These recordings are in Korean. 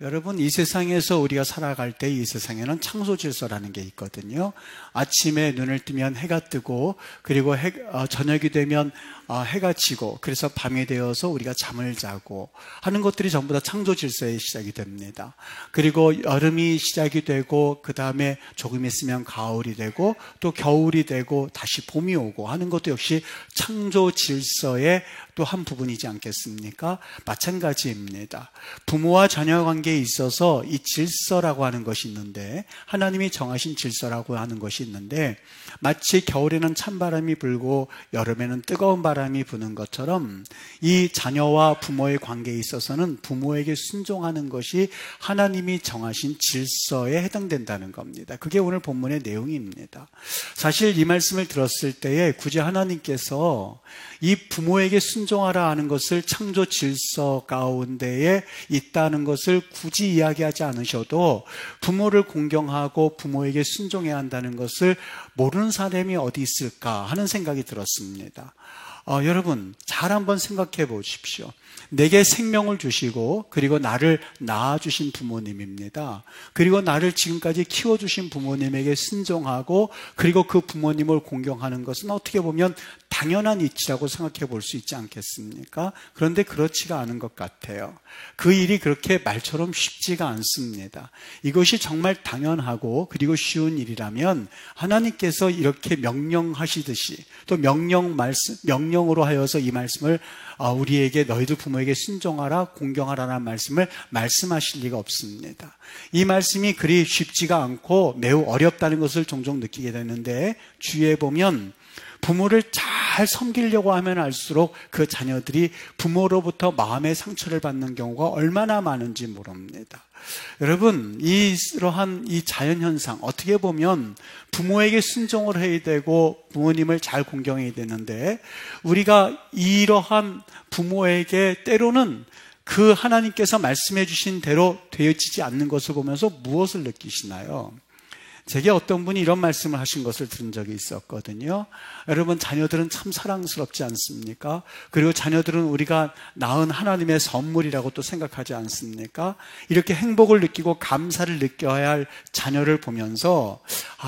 여러분, 이 세상에서 우리가 살아갈 때 이 세상에는 창조 질서라는 게 있거든요. 아침에 눈을 뜨면 해가 뜨고, 그리고 저녁이 되면 해가 지고, 그래서 밤이 되어서 우리가 잠을 자고 하는 것들이 전부 다 창조 질서의 시작이 됩니다. 그리고 여름이 시작이 되고, 그 다음에 조금 있으면 가을이 되고, 또 겨울이 되고, 다시 봄이 오고 하는 것도 역시 창조 질서의 또 한 부분이지 않겠습니까? 마찬가지입니다. 부모와 자녀 관계에 있어서 이 질서라고 하는 것이 있는데, 하나님이 정하신 질서라고 하는 것이 있는데, 마치 겨울에는 찬바람이 불고 여름에는 뜨거운 바람이 부는 것처럼 이 자녀와 부모의 관계에 있어서는 부모에게 순종하는 것이 하나님이 정하신 질서에 해당된다는 겁니다. 그게 오늘 본문의 내용입니다. 사실 이 말씀을 들었을 때에 굳이 하나님께서 이 부모에게 순종하라 하는 것을 창조 질서 가운데에 있다는 것을 굳이 이야기하지 않으셔도 부모를 공경하고 부모에게 순종해야 한다는 것을 모르는 사람이 어디 있을까 하는 생각이 들었습니다. 여러분, 잘 한번 생각해 보십시오. 내게 생명을 주시고, 그리고 나를 낳아주신 부모님입니다. 그리고 나를 지금까지 키워주신 부모님에게 순종하고, 그리고 그 부모님을 공경하는 것은 어떻게 보면 당연한 이치라고 생각해 볼 수 있지 않겠습니까? 그런데 그렇지가 않은 것 같아요. 그 일이 그렇게 말처럼 쉽지가 않습니다. 이것이 정말 당연하고 그리고 쉬운 일이라면 하나님께서 이렇게 명령하시듯이 또 명령으로 하여서 이 말씀을 우리에게 너희들 부모에게 순종하라, 공경하라는 말씀을 말씀하실 리가 없습니다. 이 말씀이 그리 쉽지가 않고 매우 어렵다는 것을 종종 느끼게 되는데, 주위에 보면 부모를 잘 섬기려고 하면 할수록 그 자녀들이 부모로부터 마음의 상처를 받는 경우가 얼마나 많은지 모릅니다. 여러분, 이러한 이 자연현상, 어떻게 보면 부모에게 순종을 해야 되고 부모님을 잘 공경해야 되는데, 우리가 이러한 부모에게 때로는 그 하나님께서 말씀해 주신 대로 되어지지 않는 것을 보면서 무엇을 느끼시나요? 제게 어떤 분이 이런 말씀을 하신 것을 들은 적이 있었거든요. 여러분, 자녀들은 참 사랑스럽지 않습니까? 그리고 자녀들은 우리가 낳은 하나님의 선물이라고 또 생각하지 않습니까? 이렇게 행복을 느끼고 감사를 느껴야 할 자녀를 보면서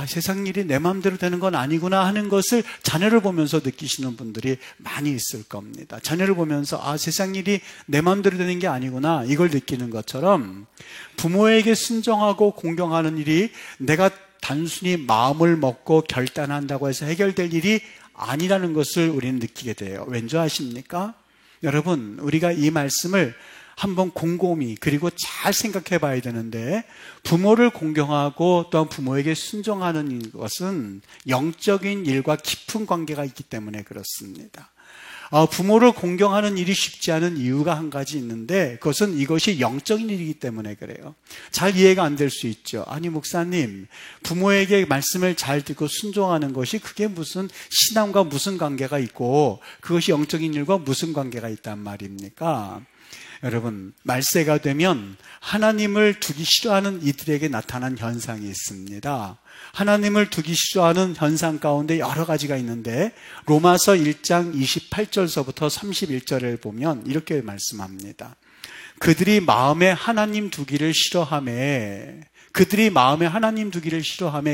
세상 일이 내 마음대로 되는 건 아니구나 하는 것을 자녀를 보면서 느끼시는 분들이 많이 있을 겁니다. 자녀를 보면서 세상 일이 내 마음대로 되는 게 아니구나, 이걸 느끼는 것처럼 부모에게 순종하고 공경하는 일이 내가 단순히 마음을 먹고 결단한다고 해서 해결될 일이 아니라는 것을 우리는 느끼게 돼요. 왠지 아십니까? 여러분, 우리가 이 말씀을 한번 곰곰이 그리고 잘 생각해 봐야 되는데, 부모를 공경하고 또한 부모에게 순종하는 것은 영적인 일과 깊은 관계가 있기 때문에 그렇습니다. 부모를 공경하는 일이 쉽지 않은 이유가 한 가지 있는데, 그것은 이것이 영적인 일이기 때문에 그래요. 잘 이해가 안 될 수 있죠. 아니, 목사님, 부모에게 말씀을 잘 듣고 순종하는 것이 그게 무슨 신앙과 무슨 관계가 있고 그것이 영적인 일과 무슨 관계가 있단 말입니까? 여러분, 말세가 되면 하나님을 두기 싫어하는 이들에게 나타난 현상이 있습니다. 하나님을 두기 싫어하는 현상 가운데 여러 가지가 있는데, 로마서 1장 28절서부터 31절을 보면 이렇게 말씀합니다. 그들이 마음에 하나님 두기를 싫어하며,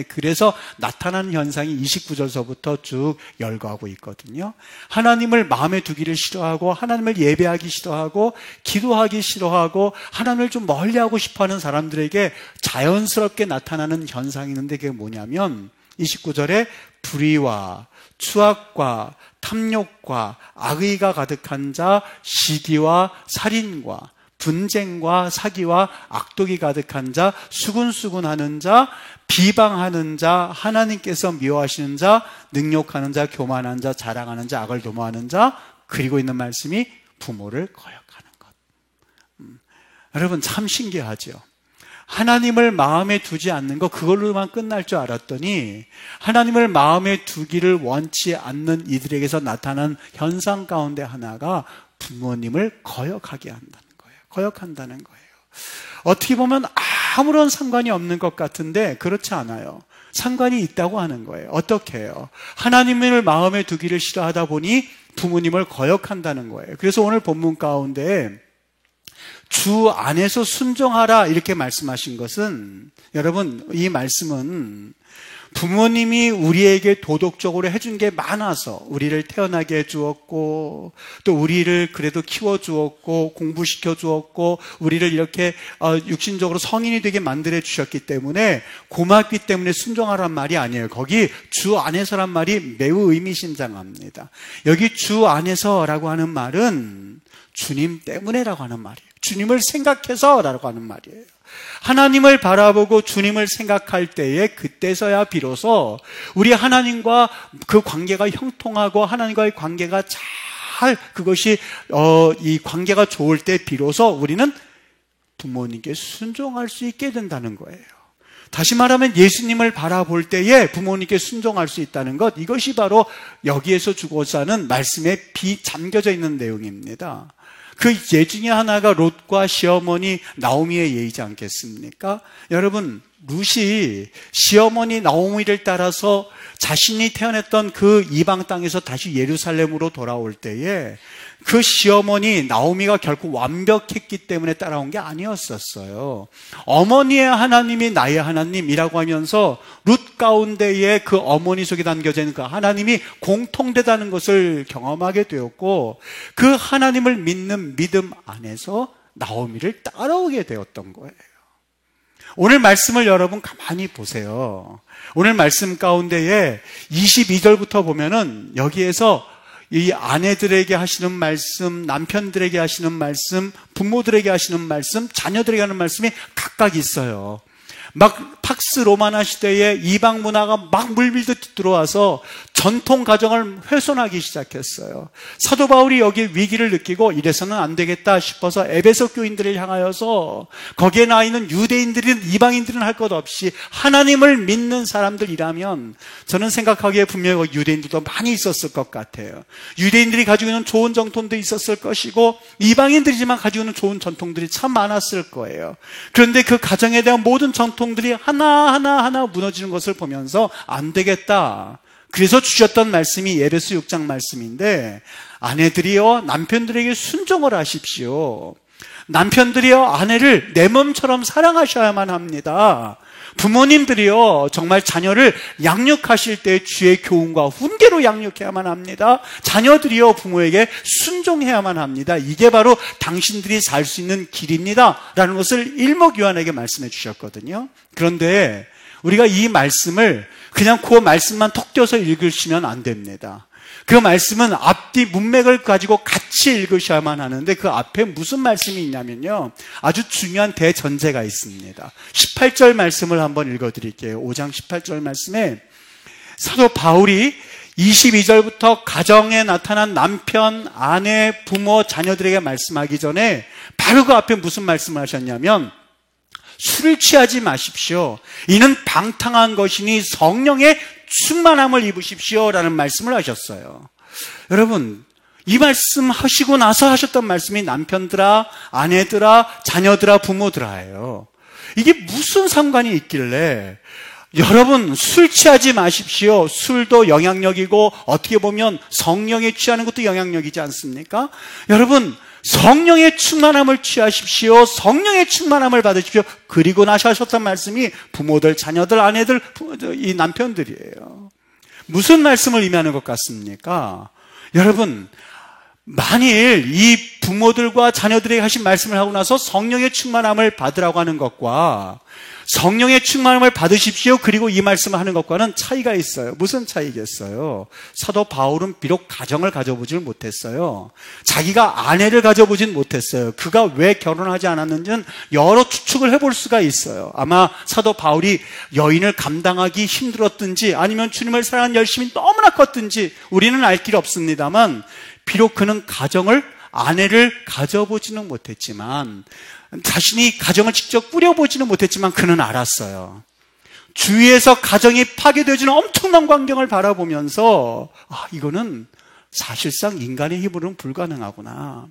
그래서 나타나는 현상이 29절서부터 쭉 열거하고 있거든요. 하나님을 마음에 두기를 싫어하고, 하나님을 예배하기 싫어하고, 기도하기 싫어하고, 하나님을 좀 멀리하고 싶어하는 사람들에게 자연스럽게 나타나는 현상이 있는데, 그게 뭐냐면 29절에 불의와 추악과 탐욕과 악의가 가득한 자, 시기와 살인과 분쟁과 사기와 악독이 가득한 자, 수군수군하는 자, 비방하는 자, 하나님께서 미워하시는 자, 능욕하는 자, 교만한 자, 자랑하는 자, 악을 도모하는 자, 그리고 있는 말씀이 부모를 거역하는 것. 여러분, 참 신기하죠. 하나님을 마음에 두지 않는 거, 그걸로만 끝날 줄 알았더니 하나님을 마음에 두기를 원치 않는 이들에게서 나타난 현상 가운데 하나가 부모님을 거역하게 한다는 거예요. 어떻게 보면 아무런 상관이 없는 것 같은데 그렇지 않아요. 상관이 있다고 하는 거예요. 어떻게 해요? 하나님을 마음에 두기를 싫어하다 보니 부모님을 거역한다는 거예요. 그래서 오늘 본문 가운데 주 안에서 순종하라 이렇게 말씀하신 것은, 여러분, 이 말씀은 부모님이 우리에게 도덕적으로 해준 게 많아서 우리를 태어나게 해주었고, 또 우리를 그래도 키워주었고, 공부시켜 주었고, 우리를 이렇게 육신적으로 성인이 되게 만들어 주셨기 때문에 고맙기 때문에 순종하란 말이 아니에요. 거기 주 안에서란 말이 매우 의미심장합니다. 여기 주 안에서라고 하는 말은 주님 때문에라고 하는 말이에요. 주님을 생각해서라고 하는 말이에요. 하나님을 바라보고 주님을 생각할 때에 그때서야 비로소 우리 하나님과 그 관계가 형통하고 하나님과의 관계가 잘 그것이 이 관계가 좋을 때 비로소 우리는 부모님께 순종할 수 있게 된다는 거예요. 다시 말하면 예수님을 바라볼 때에 부모님께 순종할 수 있다는 것, 이것이 바로 여기에서 주고자 하는 말씀에 잠겨져 있는 내용입니다. 그 예 중에 하나가 롯과 시어머니 나오미의 예이지 않겠습니까? 여러분, 룻이 시어머니 나오미를 따라서 자신이 태어났던 그 이방 땅에서 다시 예루살렘으로 돌아올 때에 그 시어머니 나오미가 결코 완벽했기 때문에 따라온 게 아니었었어요. 어머니의 하나님이 나의 하나님이라고 하면서 룻 가운데에 그 어머니 속에 담겨져 있는 그 하나님이 공통되다는 것을 경험하게 되었고, 그 하나님을 믿는 믿음 안에서 나오미를 따라오게 되었던 거예요. 오늘 말씀을 여러분 가만히 보세요. 오늘 말씀 가운데에 22절부터 보면은 여기에서 이 아내들에게 하시는 말씀, 남편들에게 하시는 말씀, 부모들에게 하시는 말씀, 자녀들에게 하는 말씀이 각각 있어요. 막 팍스 로마나 시대에 이방 문화가 막 물밀듯 들어와서 전통 가정을 훼손하기 시작했어요. 사도 바울이 여기 위기를 느끼고 이래서는 안 되겠다 싶어서 에베소 교인들을 향하여서 거기에 나 있는 유대인들은 이방인들은 할 것 없이 하나님을 믿는 사람들이라면, 저는 생각하기에 분명히 유대인들도 많이 있었을 것 같아요. 유대인들이 가지고 있는 좋은 전통도 있었을 것이고 이방인들이지만 가지고 있는 좋은 전통들이 참 많았을 거예요. 그런데 그 가정에 대한 모든 전통들이 하나하나 무너지는 것을 보면서 안 되겠다. 그래서 주셨던 말씀이 에베소 6장 말씀인데, 아내들이여 남편들에게 순종을 하십시오. 남편들이여 아내를 내 몸처럼 사랑하셔야만 합니다. 부모님들이요 정말 자녀를 양육하실 때 주의 교훈과 훈계로 양육해야만 합니다. 자녀들이요 부모에게 순종해야만 합니다. 이게 바로 당신들이 살 수 있는 길입니다 라는 것을 일목요한에게 말씀해 주셨거든요. 그런데 우리가 이 말씀을 그냥 그 말씀만 톡 떼어서 읽으시면 안 됩니다. 그 말씀은 앞뒤 문맥을 가지고 같이 읽으셔야만 하는데, 그 앞에 무슨 말씀이 있냐면요, 아주 중요한 대전제가 있습니다. 18절 말씀을 한번 읽어드릴게요. 5장 18절 말씀에 사도 바울이 22절부터 가정에 나타난 남편, 아내, 부모, 자녀들에게 말씀하기 전에 바로 그 앞에 무슨 말씀을 하셨냐면, 술을 취하지 마십시오. 이는 방탕한 것이니 성령의 충만함을 입으십시오 라는 말씀을 하셨어요. 여러분, 이 말씀 하시고 나서 하셨던 말씀이 남편들아, 아내들아, 자녀들아, 부모들아예요. 이게 무슨 상관이 있길래, 여러분 술 취하지 마십시오. 술도 영향력이고 어떻게 보면 성령에 취하는 것도 영향력이지 않습니까? 여러분, 성령의 충만함을 취하십시오. 성령의 충만함을 받으십시오. 그리고 나서 하셨던 말씀이 부모들, 자녀들, 아내들, 이 남편들이에요. 무슨 말씀을 의미하는 것 같습니까? 여러분, 만일 이 부모들과 자녀들에게 하신 말씀을 하고 나서 성령의 충만함을 받으라고 하는 것과 성령의 충만함을 받으십시오 그리고 이 말씀을 하는 것과는 차이가 있어요. 무슨 차이겠어요? 사도 바울은 비록 가정을 가져보질 못했어요. 자기가 아내를 가져보진 못했어요. 그가 왜 결혼하지 않았는지는 여러 추측을 해볼 수가 있어요. 아마 사도 바울이 여인을 감당하기 힘들었든지 아니면 주님을 사랑하는 열심이 너무나 컸든지 우리는 알 길 없습니다만, 비록 그는 아내를 가져보지는 못했지만, 자신이 가정을 직접 꾸려보지는 못했지만 그는 알았어요. 주위에서 가정이 파괴되어지는 엄청난 광경을 바라보면서 이거는 사실상 인간의 힘으로는 불가능하구나.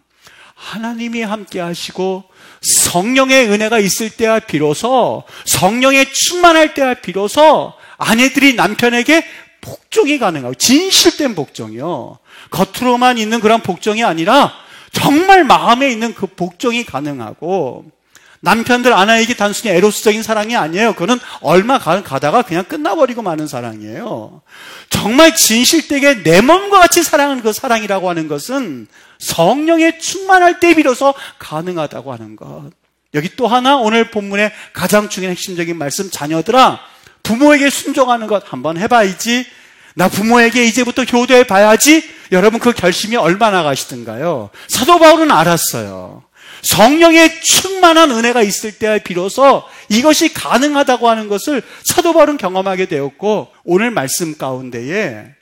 하나님이 함께 하시고 성령의 은혜가 있을 때야 비로소, 성령에 충만할 때야 비로소 아내들이 남편에게 복종이 가능하고, 진실된 복종이요. 겉으로만 있는 그런 복종이 아니라 정말 마음에 있는 그 복종이 가능하고, 남편들 아내에게 단순히 에로스적인 사랑이 아니에요. 그거는 얼마 가다가 그냥 끝나버리고 마는 사랑이에요. 정말 진실되게 내 몸과 같이 사랑하는 그 사랑이라고 하는 것은 성령에 충만할 때 비로소 가능하다고 하는 것. 여기 또 하나 오늘 본문의 가장 중요한 핵심적인 말씀, 자녀들아 부모에게 순종하는 것 한번 해봐야지. 나 부모에게 이제부터 효도해 봐야지. 여러분 그 결심이 얼마나 가시던가요? 사도 바울은 알았어요. 성령의 충만한 은혜가 있을 때 비로소 이것이 가능하다고 하는 것을 사도 바울은 경험하게 되었고, 오늘 말씀 가운데에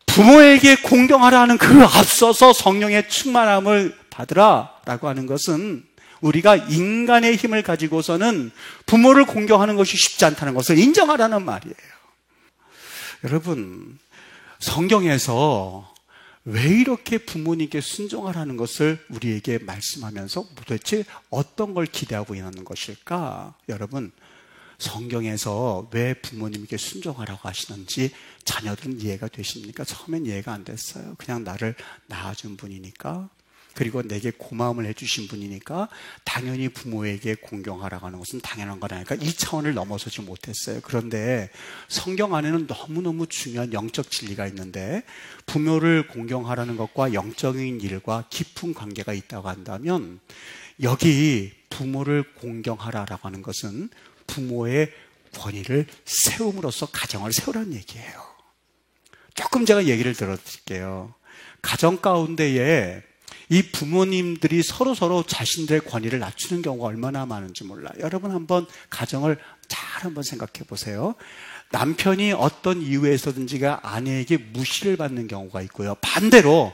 부모에게 공경하라 하는 그 앞서서 성령의 충만함을 받으라라고 하는 것은 우리가 인간의 힘을 가지고서는 부모를 공경하는 것이 쉽지 않다는 것을 인정하라는 말이에요. 여러분, 성경에서 왜 이렇게 부모님께 순종하라는 것을 우리에게 말씀하면서 도대체 어떤 걸 기대하고 있는 것일까? 여러분, 성경에서 왜 부모님께 순종하라고 하시는지 자녀들은 이해가 되십니까? 처음엔 이해가 안 됐어요. 그냥 나를 낳아준 분이니까, 그리고 내게 고마움을 해주신 분이니까 당연히 부모에게 공경하라고 하는 것은 당연한 거라니까 이 차원을 넘어서지 못했어요. 그런데 성경 안에는 너무너무 중요한 영적 진리가 있는데, 부모를 공경하라는 것과 영적인 일과 깊은 관계가 있다고 한다면, 여기 부모를 공경하라라고 하는 것은 부모의 권위를 세움으로써 가정을 세우라는 얘기예요. 조금 제가 얘기를 들어드릴게요. 가정 가운데에 이 부모님들이 서로 자신들의 권위를 낮추는 경우가 얼마나 많은지 몰라요. 여러분 한번 가정을 잘 한번 생각해 보세요. 남편이 어떤 이유에서든지가 아내에게 무시를 받는 경우가 있고요. 반대로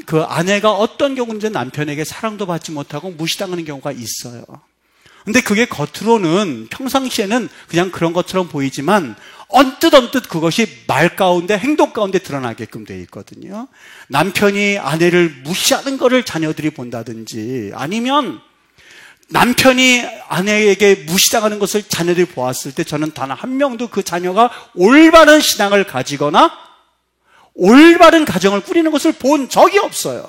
그 아내가 어떤 경우인지 남편에게 사랑도 받지 못하고 무시당하는 경우가 있어요. 근데 그게 겉으로는 평상시에는 그냥 그런 것처럼 보이지만 언뜻 그것이 말 가운데 행동 가운데 드러나게끔 되어 있거든요. 남편이 아내를 무시하는 것을 자녀들이 본다든지, 아니면 남편이 아내에게 무시당하는 것을 자녀들이 보았을 때 저는 단 한 명도 그 자녀가 올바른 신앙을 가지거나 올바른 가정을 꾸리는 것을 본 적이 없어요.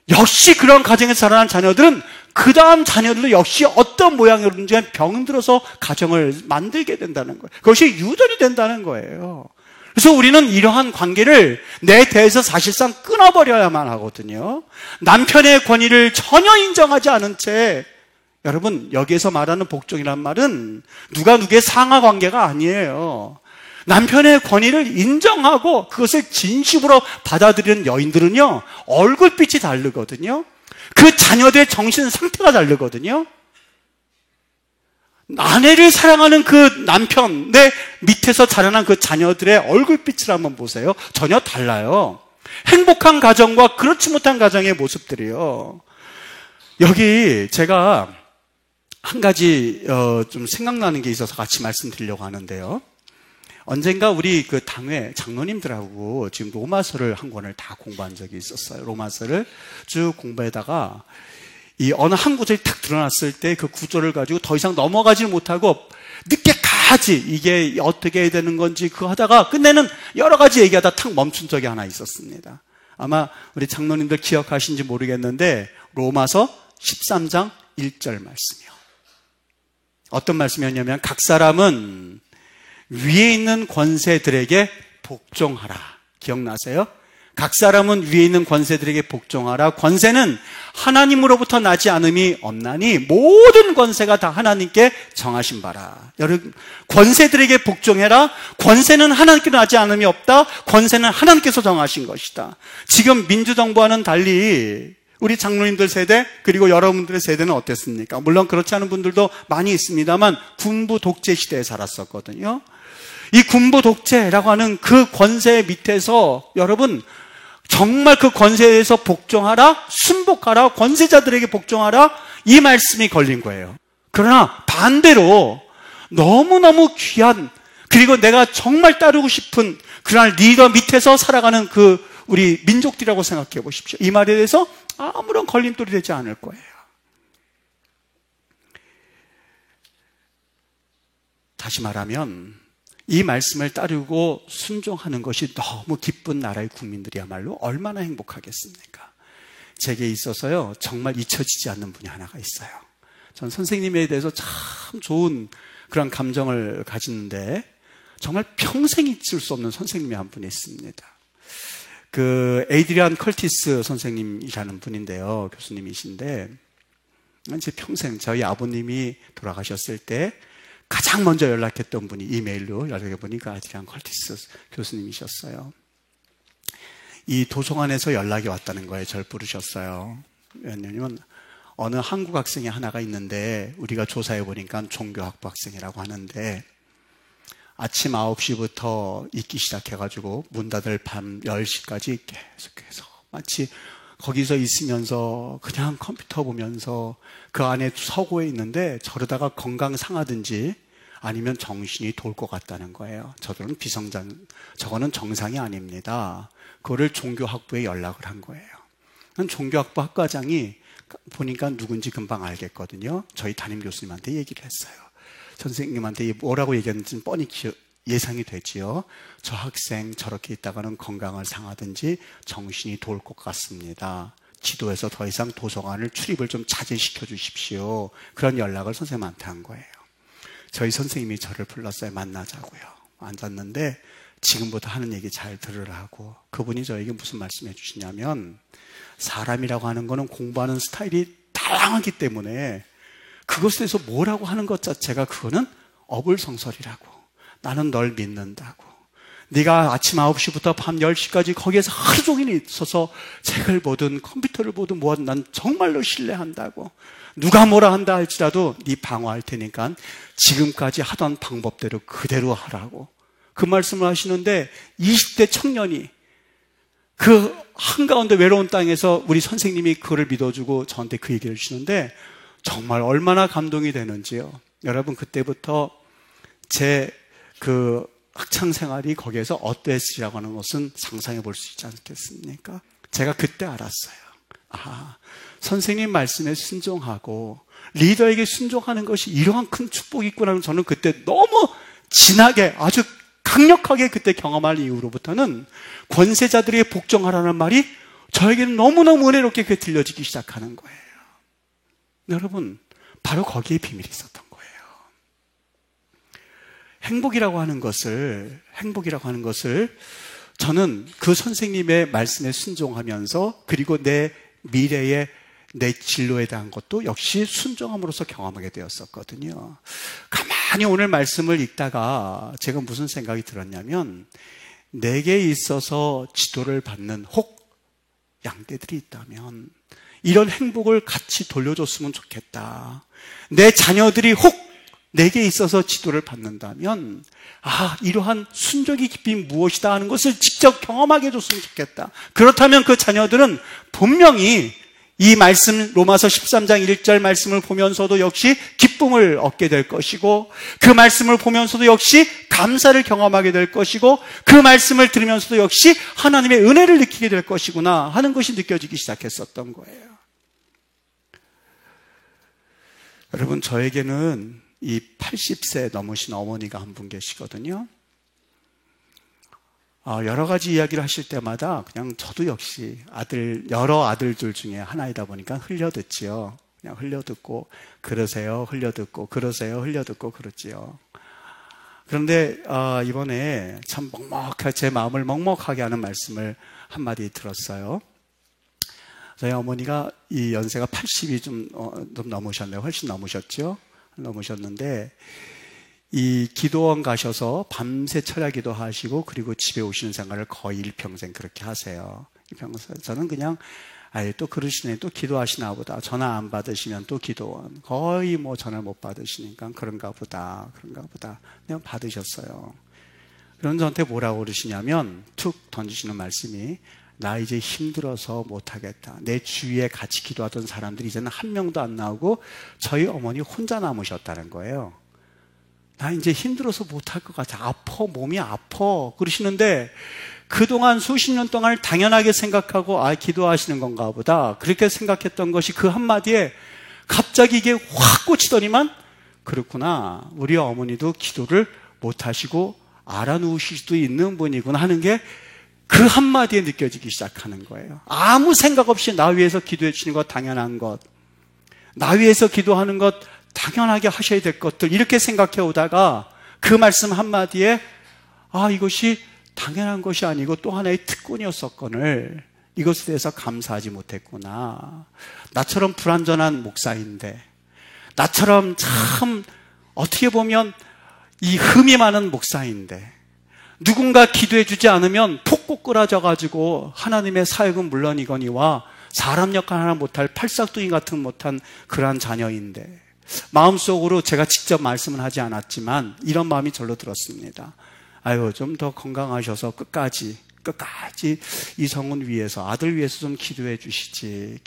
역시 그런 가정에서 자라난 자녀들은 그 다음 자녀들도 역시 어떤 모양이든지 병들어서 가정을 만들게 된다는 거예요. 그것이 유전이 된다는 거예요. 그래서 우리는 이러한 관계를 내 대에서 사실상 끊어버려야만 하거든요. 남편의 권위를 전혀 인정하지 않은 채, 여러분 여기에서 말하는 복종이란 말은 누가 누구의 상하 관계가 아니에요. 남편의 권위를 인정하고 그것을 진심으로 받아들이는 여인들은요, 얼굴빛이 다르거든요. 그 자녀들의 정신 상태가 다르거든요. 아내를 사랑하는 그 남편, 내 밑에서 자라난 그 자녀들의 얼굴빛을 한번 보세요. 전혀 달라요. 행복한 가정과 그렇지 못한 가정의 모습들이요. 여기 제가 한 가지 좀 생각나는 게 있어서 같이 말씀드리려고 하는데요. 언젠가 우리 그 당회 장로님들하고 지금 로마서를 한 권을 다 공부한 적이 있었어요. 로마서를 쭉 공부하다가 이 어느 한 구절이 탁 드러났을 때 그 구절을 가지고 더 이상 넘어가지 못하고 늦게까지 이게 어떻게 해야 되는 건지 그거 하다가 끝내는 여러 가지 얘기하다 탁 멈춘 적이 하나 있었습니다. 아마 우리 장로님들 기억하신지 모르겠는데 로마서 13장 1절 말씀이요. 어떤 말씀이었냐면, 각 사람은 위에 있는 권세들에게 복종하라. 기억나세요? 각 사람은 위에 있는 권세들에게 복종하라. 권세는 하나님으로부터 나지 않음이 없나니 모든 권세가 다 하나님께 정하신 바라. 여러분, 권세들에게 복종해라. 권세는 하나님께 나지 않음이 없다. 권세는 하나님께서 정하신 것이다. 지금 민주정부와는 달리 우리 장로님들 세대, 그리고 여러분들의 세대는 어땠습니까? 물론 그렇지 않은 분들도 많이 있습니다만 군부 독재 시대에 살았었거든요. 이 군부 독재라고 하는 그 권세 밑에서 여러분 정말 그 권세에서 복종하라, 순복하라, 권세자들에게 복종하라, 이 말씀이 걸린 거예요. 그러나 반대로 너무너무 귀한, 그리고 내가 정말 따르고 싶은 그런 리더 밑에서 살아가는 그 우리 민족들이라고 생각해 보십시오. 이 말에 대해서 아무런 걸림돌이 되지 않을 거예요. 다시 말하면 이 말씀을 따르고 순종하는 것이 너무 기쁜 나라의 국민들이야말로 얼마나 행복하겠습니까? 제게 있어서요, 정말 잊혀지지 않는 분이 하나가 있어요. 전 선생님에 대해서 참 좋은 그런 감정을 가지는데 정말 평생 잊을 수 없는 선생님이 한 분이 있습니다. 그 에이드리안 컬티스 선생님이라는 분인데요, 교수님이신데, 제 평생 저희 아버님이 돌아가셨을 때 가장 먼저 연락했던 분이 이메일로 연락해 보니까 에이드리안 컬티스 교수님이셨어요. 이 도서관에서 연락이 왔다는 거예요. 저를 부르셨어요. 왜냐면 어느 한국 학생이 하나가 있는데 우리가 조사해 보니까 종교학부 학생이라고 하는데 아침 9시부터 읽기 시작해가지고 문 닫을 밤 10시까지 계속해서 마치 거기서 있으면서 그냥 컴퓨터 보면서 그 안에 서고에 있는데 저러다가 건강 상하든지 아니면 정신이 돌 것 같다는 거예요. 저거는 정상이 아닙니다. 그거를 종교학부에 연락을 한 거예요. 종교학부 학과장이 보니까 누군지 금방 알겠거든요. 저희 담임 교수님한테 얘기를 했어요. 선생님한테 뭐라고 얘기했는지 뻔히 예상이 되지요. 저 학생 저렇게 있다가는 건강을 상하든지 정신이 돌 것 같습니다. 지도에서 더 이상 도서관을 출입을 좀 자제시켜 주십시오. 그런 연락을 선생님한테 한 거예요. 저희 선생님이 저를 불렀어요. 만나자고요. 앉았는데 지금부터 하는 얘기 잘 들으라고. 그분이 저에게 무슨 말씀해 주시냐면 사람이라고 하는 거는 공부하는 스타일이 다양하기 때문에 그것에 대해서 뭐라고 하는 것 자체가 그거는 어불성설이라고. 나는 널 믿는다고. 네가 아침 9시부터 밤 10시까지 거기에서 하루 종일 있어서 책을 보든 컴퓨터를 보든 뭐하든 난 정말로 신뢰한다고. 누가 뭐라 한다 할지라도 네 방어할 테니까 지금까지 하던 방법대로 그대로 하라고. 그 말씀을 하시는데 20대 청년이 그 한가운데 외로운 땅에서 우리 선생님이 그거를 믿어주고 저한테 그 얘기를 주시는데 정말 얼마나 감동이 되는지요. 여러분 그때부터 제 그 학창생활이 거기에서 어땠으리라고 하는 것은 상상해 볼 수 있지 않겠습니까? 제가 그때 알았어요. 아, 선생님 말씀에 순종하고 리더에게 순종하는 것이 이러한 큰 축복이 있구나. 저는 그때 너무 진하게 아주 강력하게 그때 경험할 이후로부터는 권세자들에게 복종하라는 말이 저에게는 너무너무 은혜롭게 그게 들려지기 시작하는 거예요. 여러분, 바로 거기에 비밀이 있었던 거예요. 행복이라고 하는 것을 저는 그 선생님의 말씀에 순종하면서 그리고 내 미래의 내 진로에 대한 것도 역시 순종함으로써 경험하게 되었었거든요. 가만히 오늘 말씀을 읽다가 제가 무슨 생각이 들었냐면 내게 있어서 지도를 받는 혹 양떼들이 있다면 이런 행복을 같이 돌려줬으면 좋겠다. 내 자녀들이 혹 내게 있어서 지도를 받는다면 이러한 순종의 깊이 무엇이다 하는 것을 직접 경험하게 해줬으면 좋겠다. 그렇다면 그 자녀들은 분명히 이 말씀 로마서 13장 1절 말씀을 보면서도 역시 기쁨을 얻게 될 것이고 그 말씀을 보면서도 역시 감사를 경험하게 될 것이고 그 말씀을 들으면서도 역시 하나님의 은혜를 느끼게 될 것이구나 하는 것이 느껴지기 시작했었던 거예요. 여러분 저에게는 이 80세 넘으신 어머니가 한 분 계시거든요. 여러 가지 이야기를 하실 때마다 그냥 저도 역시 여러 아들들 중에 하나이다 보니까 흘려듣지요. 그냥 흘려듣고 그러세요, 흘려듣고 그러세요, 흘려듣고 그러지요. 그런데 이번에 참 제 마음을 먹먹하게 하는 말씀을 한마디 들었어요. 저희 어머니가 이 연세가 80이 좀 넘으셨네요. 훨씬 넘으셨죠. 넘으셨는데 이 기도원 가셔서 밤새 철야 기도하시고 그리고 집에 오시는 생활을 거의 일평생 그렇게 하세요. 저는 그냥 또 그러시네, 또 기도하시나 보다. 전화 안 받으시면 또 기도원 거의 전화 못 받으시니까 그런가 보다 그냥 받으셨어요. 그럼 저한테 뭐라고 그러시냐면 툭 던지시는 말씀이 나 이제 힘들어서 못하겠다. 내 주위에 같이 기도하던 사람들이 이제는 한 명도 안 나오고 저희 어머니 혼자 남으셨다는 거예요. 나 이제 힘들어서 못할 것 같아. 몸이 아파. 그러시는데 그동안 수십 년 동안 당연하게 생각하고 기도하시는 건가 보다. 그렇게 생각했던 것이 그 한마디에 갑자기 이게 확 꽂히더니만 그렇구나. 우리 어머니도 기도를 못하시고 알아놓으실 수도 있는 분이구나 하는 게 그 한마디에 느껴지기 시작하는 거예요. 아무 생각 없이 나 위해서 기도해 주시는 것 당연한 것, 나 위해서 기도하는 것 당연하게 하셔야 될 것들, 이렇게 생각해 오다가 그 말씀 한마디에 이것이 당연한 것이 아니고 또 하나의 특권이었었거늘 이것에 대해서 감사하지 못했구나. 나처럼 불완전한 목사인데, 나처럼 참 어떻게 보면 이 흠이 많은 목사인데, 누군가 기도해 주지 않으면 폭고 끌어져가지고 하나님의 사역은 물론이거니와 사람 역할 하나 못할 팔싹둥이 같은 못한 그러한 자녀인데, 마음속으로 제가 직접 말씀은 하지 않았지만 이런 마음이 절로 들었습니다. 좀 더 건강하셔서 끝까지 이 성은 위해서, 아들 위해서 좀 기도해 주시지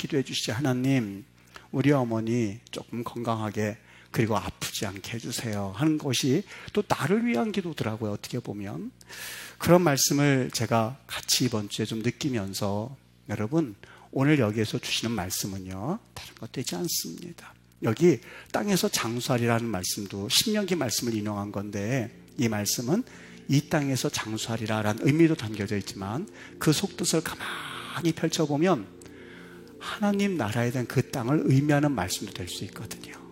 하나님, 우리 어머니 조금 건강하게 그리고 아프지 않게 해주세요 하는 것이 또 나를 위한 기도더라고요. 어떻게 보면 그런 말씀을 제가 같이 이번 주에 좀 느끼면서, 여러분 오늘 여기에서 주시는 말씀은요 다른 것 되지 않습니다. 여기 땅에서 장수하리라는 말씀도 신명기 말씀을 인용한 건데, 이 말씀은 이 땅에서 장수하리라라는 의미도 담겨져 있지만 그 속뜻을 가만히 펼쳐보면 하나님 나라에 대한 그 땅을 의미하는 말씀도 될 수 있거든요.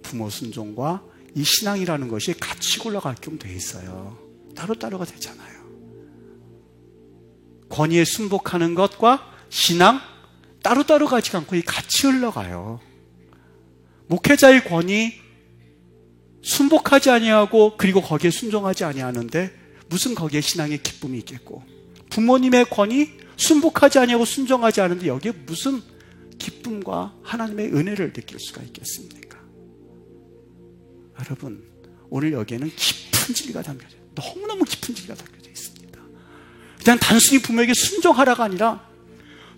부모 순종과 이 신앙이라는 것이 같이 굴러가게끔 돼 있어요. 따로따로가 되잖아요. 권위에 순복하는 것과 신앙 따로따로 가지 않고 같이 흘러가요. 목회자의 권위 순복하지 아니하고 그리고 거기에 순종하지 아니하는데 무슨 거기에 신앙의 기쁨이 있겠고, 부모님의 권위 순복하지 아니하고 순종하지 않는데 여기에 무슨 기쁨과 하나님의 은혜를 느낄 수가 있겠습니까? 여러분 오늘 여기에는 깊은 진리가 담겨져 있어요. 너무너무 깊은 진리가 담겨져 있습니다. 그냥 단순히 부모에게 순종하라가 아니라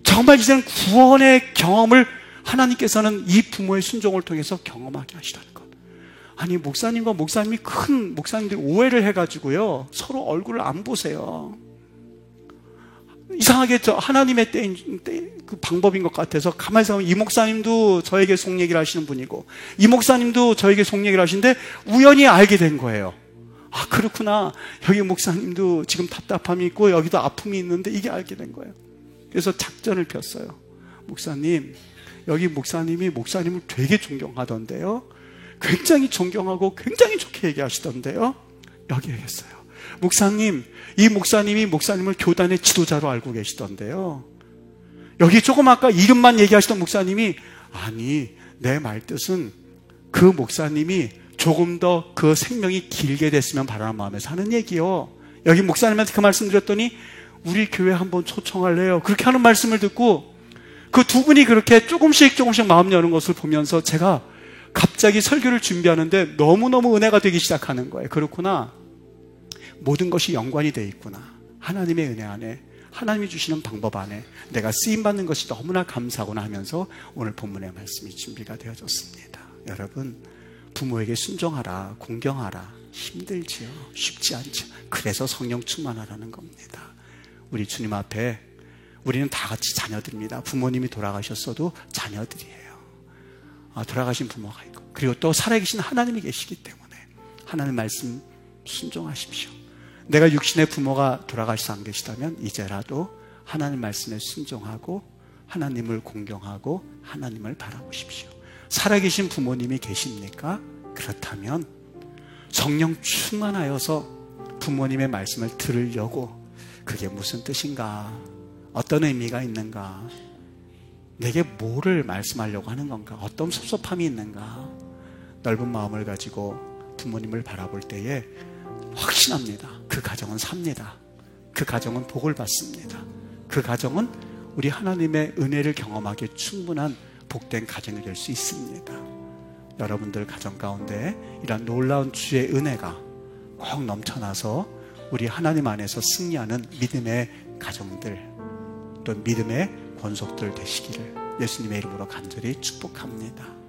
정말 이제는 구원의 경험을 하나님께서는 이 부모의 순종을 통해서 경험하게 하시라는 것. 아니 목사님과 목사님이 큰 목사님들이 오해를 해가지고요 서로 얼굴을 안 보세요. 이상하게 하나님의 때인 그 방법인 것 같아서 가만히 생각하면 이 목사님도 저에게 속 얘기를 하시는 분이고 이 목사님도 저에게 속 얘기를 하시는데 우연히 알게 된 거예요. 그렇구나, 여기 목사님도 지금 답답함이 있고 여기도 아픔이 있는데, 이게 알게 된 거예요. 그래서 작전을 폈어요. 목사님, 여기 목사님이 목사님을 되게 존경하던데요, 굉장히 존경하고 굉장히 좋게 얘기하시던데요, 여기 얘기했어요. 목사님, 이 목사님이 목사님을 교단의 지도자로 알고 계시던데요, 여기 조금 아까 이름만 얘기하시던 목사님이, 아니 내 말뜻은 그 목사님이 조금 더 그 생명이 길게 됐으면 바라는 마음에서 하는 얘기요. 여기 목사님한테 그 말씀 드렸더니 우리 교회 한번 초청할래요, 그렇게 하는 말씀을 듣고 그 두 분이 그렇게 조금씩 마음 여는 것을 보면서 제가 갑자기 설교를 준비하는데 너무너무 은혜가 되기 시작하는 거예요. 그렇구나, 모든 것이 연관이 되어 있구나. 하나님의 은혜 안에, 하나님이 주시는 방법 안에 내가 쓰임받는 것이 너무나 감사하구나 하면서 오늘 본문의 말씀이 준비가 되어졌습니다. 여러분, 부모에게 순종하라, 공경하라. 힘들지요. 쉽지 않죠. 그래서 성령 충만하라는 겁니다. 우리 주님 앞에 우리는 다 같이 자녀들입니다. 부모님이 돌아가셨어도 자녀들이에요. 돌아가신 부모가 있고, 그리고 또 살아계신 하나님이 계시기 때문에 하나님 말씀 순종하십시오. 내가 육신의 부모가 돌아가셔서 안 계시다면 이제라도 하나님 말씀에 순종하고 하나님을 공경하고 하나님을 바라보십시오. 살아계신 부모님이 계십니까? 그렇다면 성령 충만하여서 부모님의 말씀을 들으려고, 그게 무슨 뜻인가? 어떤 의미가 있는가? 내게 뭐를 말씀하려고 하는 건가? 어떤 섭섭함이 있는가? 넓은 마음을 가지고 부모님을 바라볼 때에 확신합니다. 그 가정은 삽니다. 그 가정은 복을 받습니다. 그 가정은 우리 하나님의 은혜를 경험하기에 충분한 복된 가정이 될 수 있습니다. 여러분들 가정 가운데 이런 놀라운 주의 은혜가 꼭 넘쳐나서 우리 하나님 안에서 승리하는 믿음의 가정들, 또 믿음의 권속들 되시기를 예수님의 이름으로 간절히 축복합니다.